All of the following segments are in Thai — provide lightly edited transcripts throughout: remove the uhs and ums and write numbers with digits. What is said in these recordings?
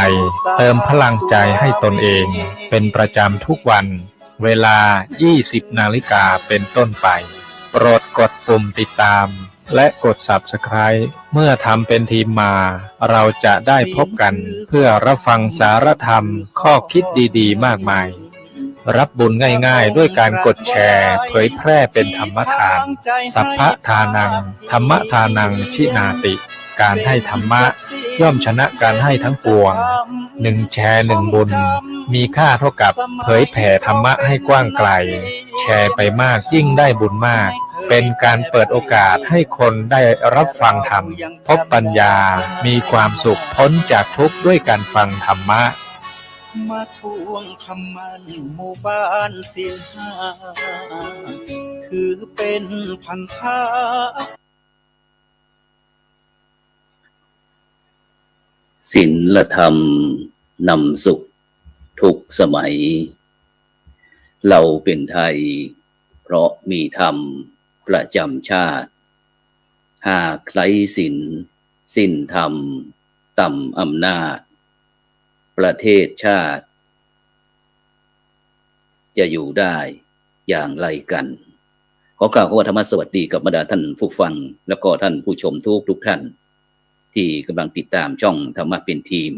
ภัยเติมพลังใจให้ตนเองเป็นประจำทุกวันเวลา 20 นาฬิกาเป็นต้นไปโปรดกดปุ่มติดตามและกด Subscribe เมื่อทำเป็นทีมมาเราจะได้พบกันเพื่อรับฟังสารธรรมข้อคิดดีๆมากมายรับบุญง่ายๆด้วยการกดแชร์เผยแพร่เป็นธรรมทานสัพพทานังธรรมทานังชินาติการให้ธรรมะย่อมชนะการให้ทั้งปวง1 แชร์ 1 บุญมีค่าเท่ากับเผยแผ่ธรรมะให้กว้างไกลแชร์ไปมากยิ่งได้บุญมากเป็นการเปิดโอกาสให้คนได้รับฟังธรรมพบปัญญามีความสุขพ้นจากทุกข์ด้วยการฟังธรรมะมาทวงคำมั่นหมู่บ้านศีลห้าคือเป็นพันธะศีลธรรมนำสุขทุกสมัยเราเป็นไทยเพราะมีธรรมประจำชาติหากไร้ศีลสิ้นธรรมต่ำอำนาจประเทศชาติจะอยู่ได้อย่างไรกันขอกล่าวธรรมสวัสดีกับบรรดาท่านผู้ฟังแล้วก็ท่านผู้ชมทุกท่านที่กำลังติดตามช่องธรรมะเป็นทีม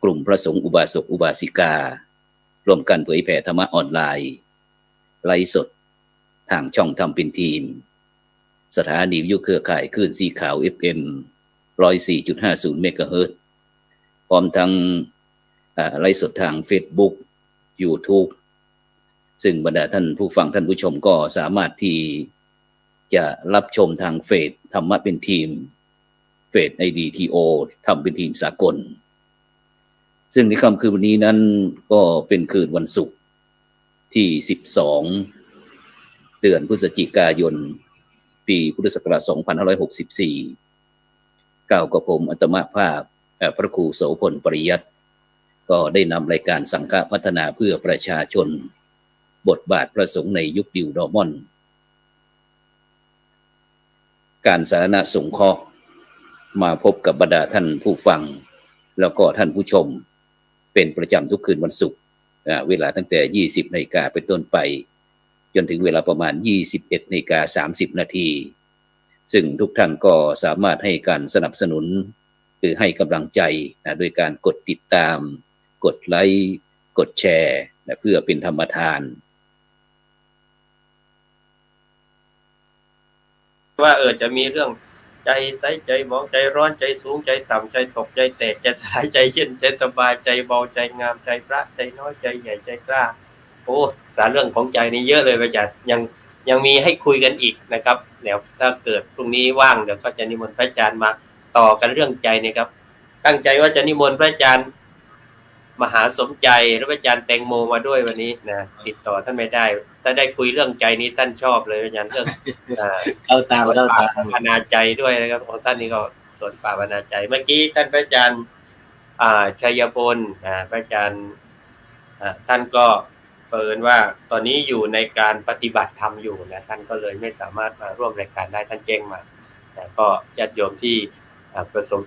กลุ่มพระสงฆ์อุบาสกอุบาสิการ่วมกันเผยแผ่ธรรมะออนไลน์ไลฟ์สดทางช่องธรรมเป็นทีมสถานีวิทยุเครือข่ายคลื่นสีขาว FM 104.50 เมกะเฮิรตซ์พร้อมทั้งไลฟ์สดทาง Facebook YouTube ซึ่งบรรดาท่านผู้ฟังท่านผู้ชมก็สามารถที่จะรับชมทางเฟซธรรมะเป็นทีมเฟซ IDTO ทำเป็นทีมสากลซึ่งในค่ำคืนวันนี้นั้นก็เป็นคืนวันศุกร์ที่12เดือนพฤศจิกายนปีพุทธศักราช2564กล่าวกับผมอัตมภาพพระครูโสพลปริยัติก็ได้นำรายการสังฆพัฒนาเพื่อประชาชนบทบาทพระสงฆ์ในยุคดิวดอร์มอนด์การสาธารณสงเคราะห์มาพบกับบรรดาท่านผู้ฟังแล้วก็ท่านผู้ชมเป็นประจำทุกคืนวันศุกร์เวลาตั้งแต่ 20 นาฬิกาเป็นต้นไปจนถึงเวลาประมาณ 21:30 นาทีซึ่งทุกท่านก็สามารถให้การสนับสนุนหรือให้กำลังใจโดยการกดติดตามกดไลค์กดแชร์เพื่อเป็นธรรมทานว่าจะมีเรื่องใจใสใจเบาใจร้อนใจสูงใจต่ำใจตกใจแตกใจสายใจเย็นใจสบายใจเบาใจงามใจพระใจน้อยใจใหญ่ใจกล้าโอ้สารเรื่องของใจนี่เยอะเลยอาจารย์ยังมีให้คุยกันอีกนะครับเดี๋ยวถ้าเกิดพรุ่งนี้ว่างเดี๋ยวก็จะนิมนต์พระอาจารย์มาต่อกันเรื่องใจนะครับตั้งใจว่าจะนิมนต์พระอาจารย์มหาสมใจและพระอาจารย์แตงโมมาด้วยวันนี้นะติดต่อท่านไม่ได้ถ้าได้คุยเรื่องใจนี้ท่านชอบเลยอาจารย์เรื่องเข้าตามอนาใจด้วยนะครับของท่านนี่ก็ส่วนป่าอนาใจเมื่อกี้ท่านพระอาจารย์ชัยพลพระอาจารย์ท่านก็เปิดว่าตอนนี้อยู่ในการปฏิบัติธรรมอยู่นะท่านก็เลยไม่สามารถมาร่วมรายการได้ท่านแจ้งมาแต่ก็ญาติโยมที่ประสงค์